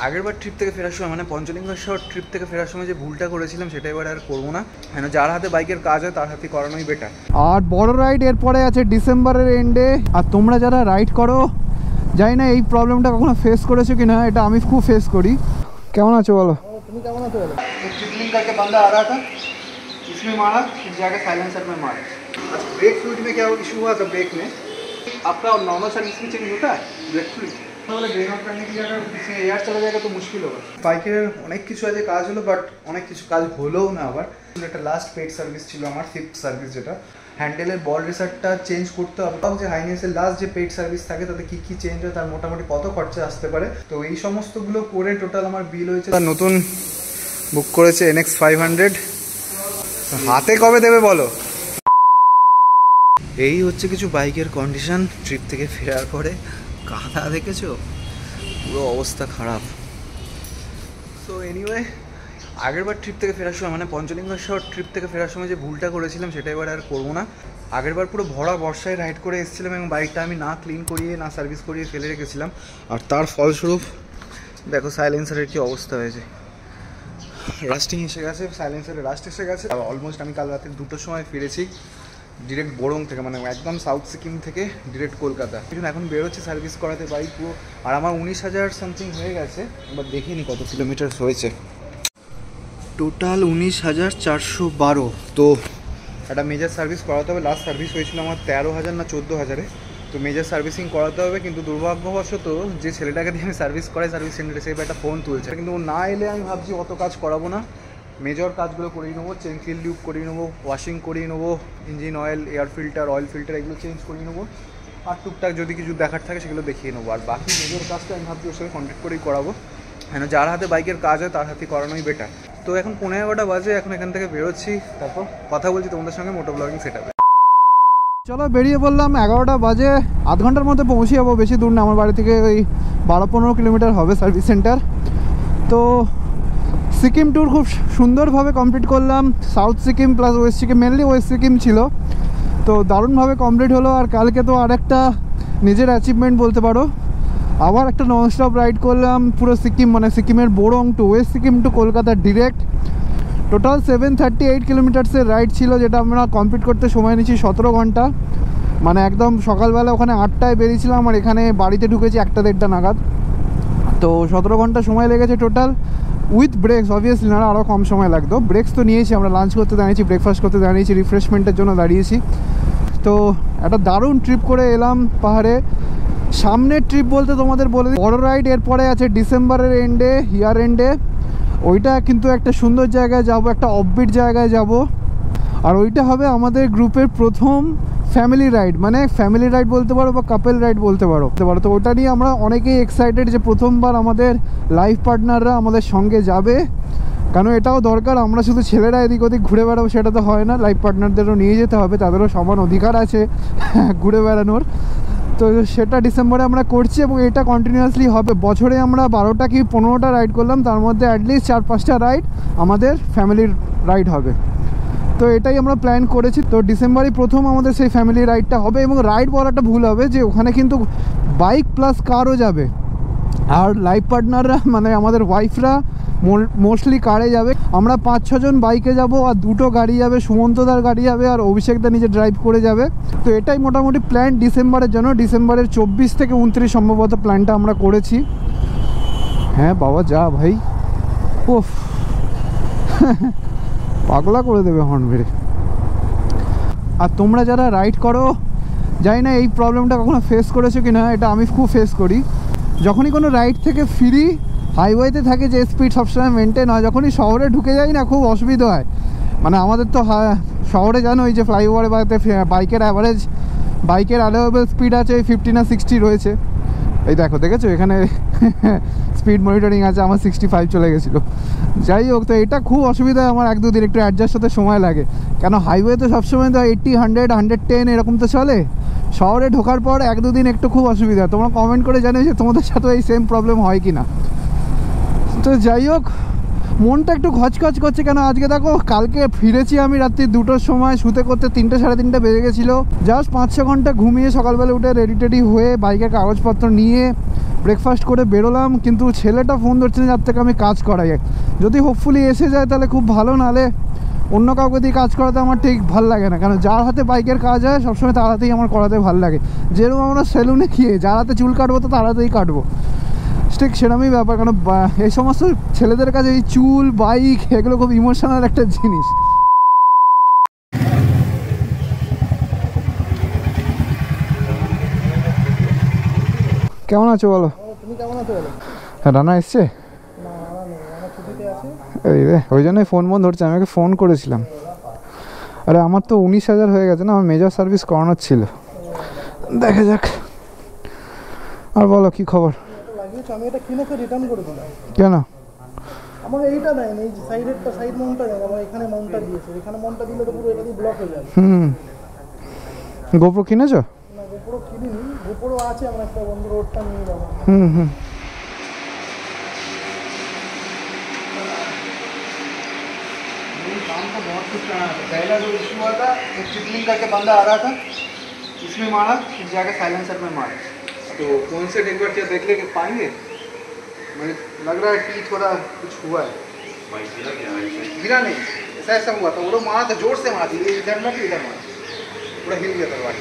আগের বার ট্রিপ থেকে ফেরার সময় মানে পঞ্চলিঙ্গেশ্বর ট্রিপ থেকে ফেরার সময় যে ভুলটা করেছিলাম সেটা এবার আর করবো না। কেন যার হাতে বাইকের কাজ হয় তার হাতে করানোই বেটার। আর বড় রাইড এরপরে আছে ডিসেম্বরের এন্ডে। আর তোমরা যারা রাইড করো জানি না এই প্রবলেমটা কখনো ফেস করেছো কিনা, এটা আমি খুব ফেস করি। কেমন আছো বলো? তুমি কেমন আছো বলো? ट्रिपलिंग करके बंदा आ रहा था, इसमें मारा, फिर जाके साइलेंसर में मारा। अच्छा ब्रेक फ्लूइड में क्या इशू हुआ था? ब्रेक में आपका नॉर्मल सर्विस में चेंज होता है ब्रेक फ्लूइड, তাহলে ড্রেন আউট करने की जगह इसमें एयर चला जाएगा तो मुश्किल होगा। বাইকের অনেক কিছু আছে কাজ হলো, বাট অনেক কিছু কাজ হলোও না। আবার একটা লাস্ট পেড সার্ভিস ছিল আমার, 5th সার্ভিস, যেটা হ্যান্ডেলের বল রেসারটা চেঞ্জ করতে হবে। যে হাইনেসের লাস্ট যে পেড সার্ভিস থাকে তাতে কী কী চেঞ্জ হয়, তার মোটামুটি কত খরচা আসতে পারে, তো এই সমস্তগুলো করে টোটাল আমার বিল হয়েছে। নতুন বুক করেছে NX 500, হাতে কবে দেবে বলো? এই হচ্ছে কিছু বাইকের কন্ডিশন ট্রিপ থেকে ফেরার পরে। কাদা দেখেছো, পুরো অবস্থা খারাপ। সো এনিওয়ে, আগেরবার ট্রিপ থেকে ফেরার সময় মানে পঞ্চলিঙ্গেশ্বর ট্রিপ থেকে ফেরার সময় যে ভুলটা করেছিলাম সেটা এবার আর করবো না। আগেরবার পুরো ভরা বর্ষায় রাইড করে এসেছিলাম এবং বাইকটা আমি না ক্লিন করিয়ে না সার্ভিস করিয়ে ফেলে রেখেছিলাম, আর তার ফলস্বরূপ দেখো সাইলেন্সারের কী অবস্থা হয়েছে। রাস্টিং এসে গেছে, সাইলেন্সারে রাস্ট এসে গেছে। অলমোস্ট আমি কাল রাতে 2টোর সময় ফিরেছি ডিরেক্ট বোরং থেকে, মানে একদম সাউথ সিকিম থেকে ডিরেক্ট কলকাতা। এখন বেরোচ্ছে সার্ভিস করাতে বাইক পুরো, আর আমার 19,000 সামথিং হয়ে গেছে। এবার দেখিনি কত কিলোমিটার হয়েছে, টোটাল 19,412। তো একটা মেজর সার্ভিস করাতে হবে। লাস্ট সার্ভিস হয়েছিল আমার 13,000 না 14,000-এ। তো মেজর সার্ভিসিং করাতে হবে, কিন্তু দুর্ভাগ্যবশত যে ছেলেটাকে দিয়ে আমি সার্ভিস করাই সার্ভিস সেন্টারে, সে একটা ফোন তুলছে, কিন্তু ও না এলে আমি ভাবছি অত কাজ করাবো না, মেজর কাজগুলো করিয়ে নেবো। চেন কিল টিউব করিয়ে নেবো, ওয়াশিং করিয়ে নেবো, engine oil, air filter, oil filter এগুলো চেঞ্জ করিয়ে নেবো, আর টুকটাক যদি কিছু দেখার থাকে সেগুলো দেখিয়ে নেবো। আর বাকি মেজর কাজটা আমি ভাবছি ওর সাথে কন্ট্যাক্ট করেই করাবো। কেন যার হাতে বাইকের কাজ হয় তার হাতে করানোই বেটার। তো এখন 11:15 বাজে, এখন এখান থেকে বেরোচ্ছি, তারপর কথা বলছি তোমাদের সঙ্গে মোটো ব্লগিং সেটআপে। চলো বেরিয়ে পড়লাম, 11টা বাজে, আধ ঘন্টার মধ্যে পৌঁছে যাবো। বেশি দূর না, আমার বাড়ি থেকে ওই 12-15 কিলোমিটার হবে সার্ভিস সেন্টার। তো সিকিম ট্যুর খুব সুন্দরভাবে কমপ্লিট করলাম। South Sikkim plus West Sikkim, mainly West Sikkim ছিল, তো দারুণভাবে কমপ্লিট হলো। আর কালকে তো আরেকটা নিজের অ্যাচিভমেন্ট বলতে পারো, আবার একটা ননস্টপ রাইড করলাম পুরো সিকিম, মানে সিকিমের Borong to west Sikkim to Kolkata direct. Total 738 কিলোমিটার্সের রাইড ছিল, যেটা আমরা কমপ্লিট করতে সময় নিয়েছি 17 ঘন্টা। মানে একদম সকালবেলা ওখানে 8টায় বেরিয়েছিলাম, আর এখানে বাড়িতে ঢুকেছি 1টা-1.5টা নাগাদ। তো 17 ঘন্টা সময় লেগেছে টোটাল, উইথ ব্রেকস অবভিয়াসলি, না আরও কম সময় লাগতো। ব্রেকস তো নিয়েছি, আমরা লাঞ্চ করতে দাঁড়িয়েছি, ব্রেকফাস্ট করতে দাঁড়িয়েছি, রিফ্রেশমেন্টের জন্য দাঁড়িয়েছি। তো একটা দারুণ ট্রিপ করে এলাম পাহাড়ে। সামনের ট্রিপ বলতে তোমাদের বলে দিই, বড় রাইড এরপরে আছে ডিসেম্বরের এন্ডে, ইয়ার এন্ডে। ওইটা কিন্তু একটা সুন্দর জায়গায় যাব, একটা অফবিট জায়গায় যাব, আর ওইটা হবে আমাদের গ্রুপের প্রথম ফ্যামিলি রাইড, মানে ফ্যামিলি রাইড বলতে পারো বা কাপল রাইড বলতে পারো। তো ওটা নিয়ে আমরা অনেকেই এক্সাইটেড যে প্রথমবার আমাদের লাইফ পার্টনাররা আমাদের সঙ্গে যাবে। কারণ এটাও দরকার, আমরা শুধু ছেলেরা এদিক ওদিক ঘুরে বেড়াবো সেটা তো হয় না, লাইফ পার্টনারদেরও নিয়ে যেতে হবে, তাদেরও সমান অধিকার আছে ঘুরে বেড়ানোর। তো সেটা ডিসেম্বরে আমরা করছি এবং এটা কন্টিনিউয়াসলি হবে। বছরে আমরা 12টা কি 15টা রাইড করলাম, তার মধ্যে অ্যাটলিস্ট 4-5টা রাইড আমাদের ফ্যামিলির রাইড হবে। তো এটাই আমরা প্ল্যান করেছি। তো ডিসেম্বরে প্রথম আমাদের সেই ফ্যামিলি রাইডটা হবে, এবং রাইড বলাটা ভুল হবে, যে ওখানে কিন্তু বাইক প্লাস কারও যাবে, আর লাইফ পার্টনাররা মানে আমাদের ওয়াইফরা মোস্টলি কারে যাবে। আমরা 5-6 জন বাইকে যাব, আর 2টো গাড়ি যাবে, সুমন্তদার গাড়ি যাবে, আর অভিষেকদা নিজে ড্রাইভ করে যাবে। তো এটাই মোটামুটি প্ল্যান ডিসেম্বরের জন্য। ডিসেম্বরের 24 থেকে 29 সম্ভবত প্ল্যানটা আমরা করেছি। হ্যাঁ বাবা যা ভাই, ওফ পাগলা করে দেবে হর্ন মেরে। আর তোমরা যারা রাইড করো জানি না এই প্রবলেমটা কখনো ফেস করেছো কিনা, এটা আমি খুব ফেস করি। যখনই কোনো রাইড থেকে ফিরি, হাইওয়েতে থাকে যে স্পিড সবসময় মেনটেন হয়, যখনই শহরে ঢুকে যাই না খুব অসুবিধা হয়। মানে আমাদের তো শহরে জানো ওই যে ফ্লাইওভারে বাইকের অ্যাভারেজ বাইকের অ্যালাউয়েবল স্পিড আছে 50 না 60 রয়েছে। এই দেখেছো এখানে স্পিড মনিটরিং আছে, আমার 65 চলে গেছিলো। যাই হোক, তো এটা খুব অসুবিধা আমার, 1-2 দিন একটু অ্যাডজাস্ট হতে সময় লাগে। কেন হাইওয়ে তো সবসময় তো 80, 100, 110 এরকম তো চলে। শহরে ঢোকার পর 1-2 দিন একটু খুব অসুবিধা। তোমরা কমেন্ট করে জানিও যে তোমাদের সাথে এই সেম প্রবলেম হয় কি না। তো যাই হোক, মনটা একটু খচখচ করছে। কেন আজকে দেখো, কালকে ফিরেছি আমি রাত্রি 2টোর সময়, শুতে করতে 3টে সাড়ে 3টে বেজে গেছিলো। জাস্ট 5-6 ঘন্টা ঘুমিয়ে সকালবেলা উঠে রেডি টেডি হয়ে বাইকের কাগজপত্র নিয়ে ব্রেকফাস্ট করে বেরোলাম, কিন্তু ছেলেটা ফোন ধরছে না যার থেকে আমি কাজ করাই। যদি হোপফুলি এসে যায় তাহলে খুব ভালো, নাহলে অন্য কাউকে দিয়ে কাজ করাতে আমার ঠিক ভালো লাগে না, কারণ যার হাতে বাইকের কাজ হয় সবসময় তার হাতেই আমার করাতে ভালো লাগে। যেরকম আমরা সেলুনে গিয়ে যার হাতে চুল কাটবো তো তার হাতেই কাটবো, ঠিক সেরকমই ব্যাপার। কারণ এই সমস্ত ছেলেদের কাছে এই চুল, বাইক এগুলো খুব ইমোশনাল একটা জিনিস। কেমন আছো বলো? তুমি কেমন আছো বলো? রানা এসছে? না না নেই, আমার ছুটিতে আছে। এই রে, ওই জন্যই ফোন ধরছে। আমি ওকে ফোন করেছিলাম। আরে আমার তো 19,000 হয়ে গেছে না, আমার মেজর সার্ভিস করানোর ছিল। দেখা যাক। আর বলো কি খবর? লাগিয়েছো, আমি এটা কিনে রিটার্ন করে দিলাম। কেন? আমার এইটা দেয় না, এই যে সাইডেরটা, সাইড মাউন্টটা দেয়, আমার এখানে মাউন্টটা দিয়েছে। এখানে মাউন্টটা দিলে তো পুরো এটা দিয়ে ব্লক হয়ে যাবে। গোপ্রো কিনেছো? না গোপ্রো কিনিনি, গোপ্রো আছে আমার একটা বন্ধু, রোডটা নিয়ে যাবো। काम को बहुत कुछ कराना था। पहला जो इशू हुआ था, एक चिकलिंग करके बंदा आ रहा था, इसमें मारा, फिर जाके साइलेंसर में मारा। तो कौन से एक बार क्या देख ले पाएंगे? मुझे लग रहा है कि थोड़ा कुछ हुआ है। गिरा नहीं, ऐसा ऐसा हुआ था। वो लोग मारा था, जोर से मारा था, इधर ना कि इधर मारा, पूरा हिल गया था गाड़ी।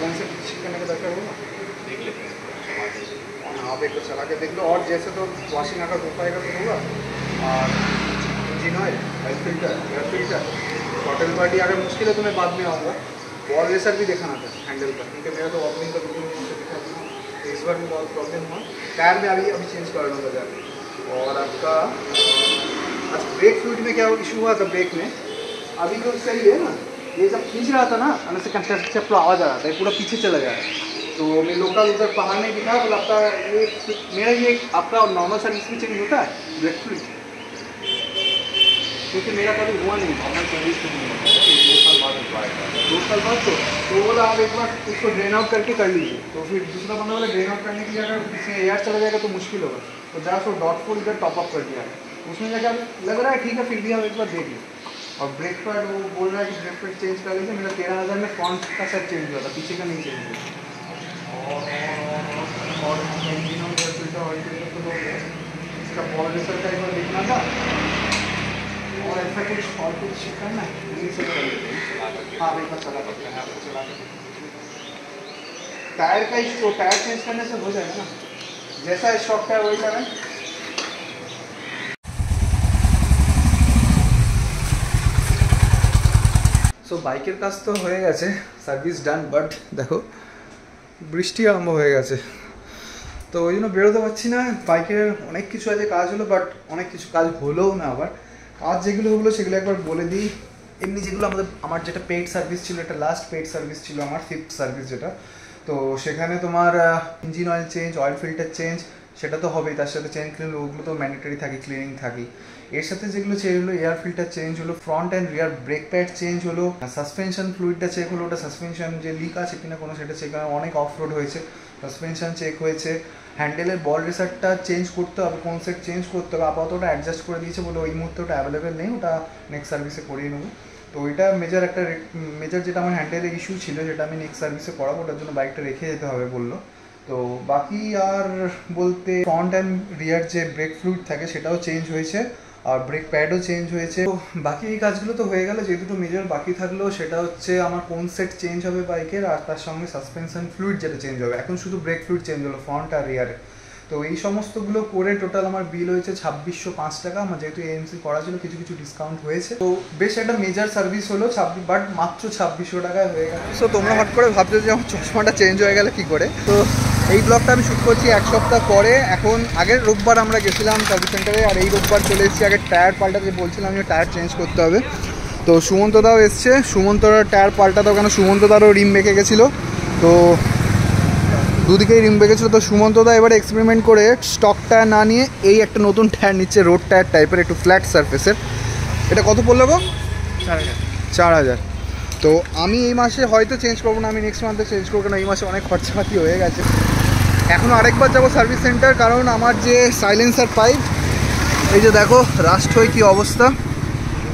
कौन से ठीक करने का दरकार होगा, देख लेते हैं। हाँ आप एक बार चला के देख लो, और जैसे तो वॉशिंग अगर हो पाएगा तो होगा। और engine oil, oil filter, air filter, total body अगर मुश्किल है तो मैं बाद में आऊँगा। वॉल रेसर भी दिखाना था हैंडल पर, क्योंकि मेरा तो ओपनिंग का वीडियो नहीं दिखा था, इस बार भी बहुत प्रॉब्लम हुआ। टायर में अभी चेंज कर लूँगा जाकर। और आपका अच्छा ब्रेक फ्लूइड में क्या इशू हुआ था? ब्रेक में अभी तो सही है ना, ये जब खींच रहा था ना, अंदर से कंस्ट्रक्शन पूरा आवाज़ आ रहा था, ये पूरा पीछे चला गया। तो मैं लोकल उधर पहाड़ में दिखा, बोला आपका ये मेरा ये आपका नॉर्मल सर्विस में चेंज होता है ब्रेक फ्लूइड, क्योंकि मेरा कभी हुआ नहीं, नॉर्मल सर्विस में नहीं होता है। 2 साल बाद हुआ है, 2 साल बाद तो बोला आप एक बार उसको ड्रेन आउट करके कर लीजिए। तो फिर दूसरा बंदा बोला ड्रेन आउट करने के लिए अगर इसमें एयर चला जाएगा तो मुश्किल होगा, तो जरा सो .4 इधर टॉप अप कर दिया है। उसमें जाकर लग रहा है ठीक है, फिर भी आप एक बार देख लीजिए। और ब्रेक पैड वो बोल रहा है कि ब्रेक पैड चेंज कर लीजिए। मेरा 13,000 में फ्रंट का सेट चेंज हुआ था, पीछे का नहीं चेंज हुआ। और इंजन और एयर फिल्टर ऑयल फिल्टर तो हो गया, इसका बॉल रेसर का एक बार देखना था, और ऐसा कुछ और कुछ करना है नहीं से कर लेते हैं। हाँ एक बार चला करते हैं, आप चला करते हैं। टायर का इशू, टायर चेंज करने से हो जाएगा ना, जैसा स्टॉक टायर वही करें। সো বাইকের কাজ তো হয়ে গেছে, সার্ভিস ডান, বাট দেখো বৃষ্টি আরম্ভ হয়ে গেছে, তো ওই জন্য বেরোতে পারছি না। বাইকের অনেক কিছু আছে কাজ হলো, বাট অনেক কিছু কাজ হলোও না। আবার কাজ যেগুলো হলো সেগুলো একবার বলে দিই। এমনি যেগুলো আমার যেটা পেইড সার্ভিস ছিল, এটা লাস্ট পেইড সার্ভিস ছিল আমার, 5th সার্ভিস যেটা। তো সেখানে তোমার engine oil change, oil filter change, সেটা তো হবেই, তার সাথে চেন ক্লিন ওগুলো তো ম্যান্ডেটরি থাকে, ক্লিনিং থাকি। এর সাথে যেগুলো চেঞ্জ হলো, এয়ার ফিল্টার চেঞ্জ হলো, front and rear brake pad change হলো, সাসপেনশন ফ্লুইডটা চেক হলো, ওটা সাসপেনশন যে লিক আছে কিনা কোনো সেটা চেক, অনেক অফ রোড হয়েছে, সাসপেনশন চেক হয়েছে। হ্যান্ডেলের বল রেসারটা চেঞ্জ করতে হবে, কোন সেট চেঞ্জ করতে হবে, আপাতত ওটা অ্যাডজাস্ট করে দিয়েছে বলে ওই মুহূর্তে ওটা অ্যাভেলেবেল নেই, ওটা নেক্সট সার্ভিসে করিয়ে নেবো। তো ওইটা মেজর যেটা আমার হ্যান্ডেলের ইস্যু ছিল, যেটা আমি নেক্সট সার্ভিসে করাবো, ওটার জন্য বাইকটা রেখে যেতে হবে বললো। তো বাকি আর বলতে ফ্রন্ট অ্যান্ড রিয়ার যে ব্রেক ফ্লুইড থাকে সেটাও চেঞ্জ হয়েছে, আর ব্রেক প্যাডও চেঞ্জ হয়েছে। তো বাকি এই কাজগুলো তো হয়ে গেল। যে দুটো মেজর বাকি থাকলো সেটা হচ্ছে আমার কোন সেট চেঞ্জ হবে বাইকের, আর তার সঙ্গে সাসপেনশন ফ্লুইড যেটা চেঞ্জ হবে। এখন শুধু ব্রেক ফ্লুইড চেঞ্জ হলো ফ্রন্ট আর রিয়ারে। তো এই সমস্তগুলো করে টোটাল আমার বিল হয়েছে 2605 টাকা। আমার যেহেতু এএমসি করা ছিল কিছু কিছু ডিসকাউন্ট হয়েছে, তো বেশ একটা মেজর সার্ভিস হলো, বাট মাত্র 2600 টাকায় হয়ে গেল। সো তোমরা হট করে ভাবছো যে আমার চশমাটা চেঞ্জ হয়ে গেলে কী করে। তো এই ব্লগটা আমি শ্যুট করছি 1 সপ্তাহ পরে। এখন আগের রোববার আমরা গেছিলাম সার্ভিস সেন্টারে, আর এই রোববার চলে এসেছি আগে টায়ার পাল্টাতে, বলছিলাম আমি টায়ার চেঞ্জ করতে হবে। তো সুমন্তদাও এসছে, সুমন্তর টায়ার পাল্টাতেও, কেন সুমন্তদারও রিম বেঁকে গেছিলো, তো দুদিকেই রিম বেঁকেছিল। তো সুমন্তদা এবারে এক্সপেরিমেন্ট করে স্টক টায়ার না নিয়ে এই একটা নতুন টায়ার নিচ্ছে, রোড টায়ার টাইপের, একটু ফ্ল্যাট সারফেসের। এটা কত পড়লো গো? 4000। তো আমি এই মাসে হয়তো চেঞ্জ করবো না, আমি নেক্সট মান্থে চেঞ্জ করবো না, এই মাসে অনেক খরচাপাতি হয়ে গেছে। এখনও আরেকবার যাবো সার্ভিস সেন্টার, কারণ আমার যে সাইলেন্সার পাইপ, এই যে দেখো রাস্ট হয়ে কী অবস্থা,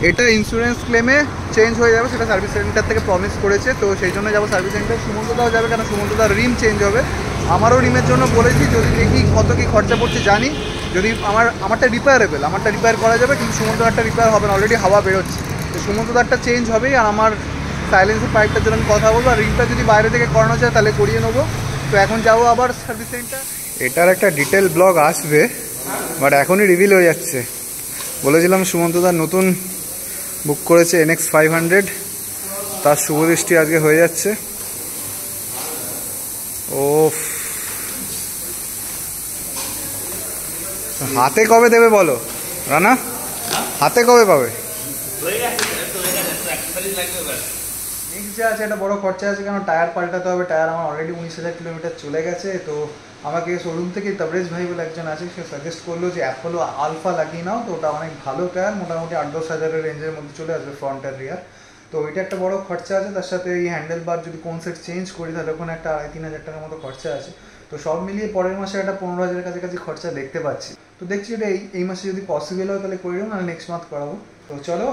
এটা ইন্স্যুরেন্স ক্লেমে চেঞ্জ হয়ে যাবে, সেটা সার্ভিস সেন্টার থেকে প্রমিস করেছে। তো সেই জন্য যাবো সার্ভিস সেন্টার। সুমন্তদাও যাবে, কেন সুমন্তদার রিম চেঞ্জ হবে, আমারও রিমের জন্য বলেছি, যদি দেখি কত কী খরচা পড়ছে জানি, যদি আমারটা রিপেয়ারেবল, আমারটা রিপেয়ার করা যাবে, কিন্তু সুমন্তদারটা রিপেয়ার হবে না, অলরেডি হাওয়া বেরোচ্ছে। তো সুমন্তদারটা চেঞ্জ হবেই, আর আমার সাইলেন্সের পাইপটার জন্য আমি কথা বলবো, আর রিমটা যদি বাইরে থেকে করানো যায় তাহলে করিয়ে নেবো। তো এখন যাবো আবার সার্ভিস সেন্টার। এটার একটা ডিটেল ব্লগ আসবে, বাট এখনই রিভিল হয়ে যাচ্ছে। বলেছিলাম সুমন্তদার নতুন বুক করেছে NX 500, তার শুভদৃষ্টি আজকে হয়ে যাচ্ছে। ও হাতে কবে দেবে বলো রানা, হাতে কবে পাবে? নেক্সট যে আছে একটা বড় খরচা আছে, কারণ টায়ার পাল্টাতে হবে। টায়ার আমার অলরেডি 19,000 কিলোমিটার চলে গেছে। তো আমাকে শোরুম থেকে তাবরেজ ভাই বলে একজন আছে, সে সাজেস্ট করলো যে অ্যাপোলো আলফা লাগিয়ে নাও। তো ওটা অনেক ভালো টায়ার, মোটামুটি 8-10 হাজারের রেঞ্জের মধ্যে চলে আসবে ফ্রন্ট আর রিয়ার। তো ওইটা একটা বড় খরচা আছে, তার সাথে এই হ্যান্ডেল বার যদি কোন সেট চেঞ্জ করি তাহলে ওখানে একটা 2,5-3 হাজার টাকার মতো খরচা আছে। তো সব মিলিয়ে পরের মাসে একটা 15,000-এর কাছাকাছি খরচা দেখতে পাচ্ছি। তো দেখছি এটা এই মাসে যদি পসিবল হয় তাহলে করে দেবো, নাহলে নেক্সট মান্থ করাবো। তো চলো,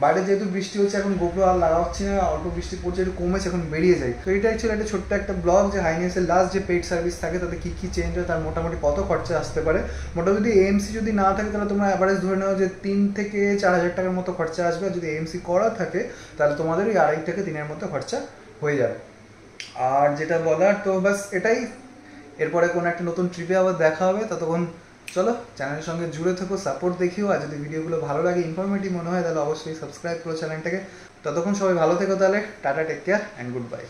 বাইরে যেহেতু বৃষ্টি হচ্ছে, এখন গোপ্রো আর লাগাচ্ছি না, অল্প বৃষ্টি পড়ছে, একটু কমেছে, এখন বেরিয়ে যায়। তো এটা ছিল একটা ছোট্ট একটা ব্লগ, যে হাইনেসের লাস্ট যে পেড সার্ভিস থাকে তাতে কী কী চেঞ্জ হয়, তার মোটামুটি কত খরচা আসতে পারে। মোটামুটি যদি এএমসি যদি না থাকে তাহলে তোমরা অ্যাভারেজ ধরে নাও যে 3 থেকে 4 হাজার টাকার মতো খরচা আসবে। আর যদি এএমসি করা থাকে তাহলে তোমাদের ওই 2.5 থেকে 3-এর মতো খরচা হয়ে যাবে। আর যেটা বলার তো বাস এটাই। এরপরে কোনো একটা নতুন ট্রিপে আবার দেখা হবে। ততক্ষণ চলো চ্যানেলের সঙ্গে জুড়ে থেকো, সাপোর্ট দেখিও। আর যদি ভিডিওগুলো ভালো লাগে, ইনফরমেটিভ মনে হয়, তাহলে অবশ্যই সাবস্ক্রাইব করো চ্যানেলটাকে। ততক্ষণ সবাই ভালো থেকো তাহলে। Tata, take care and good by.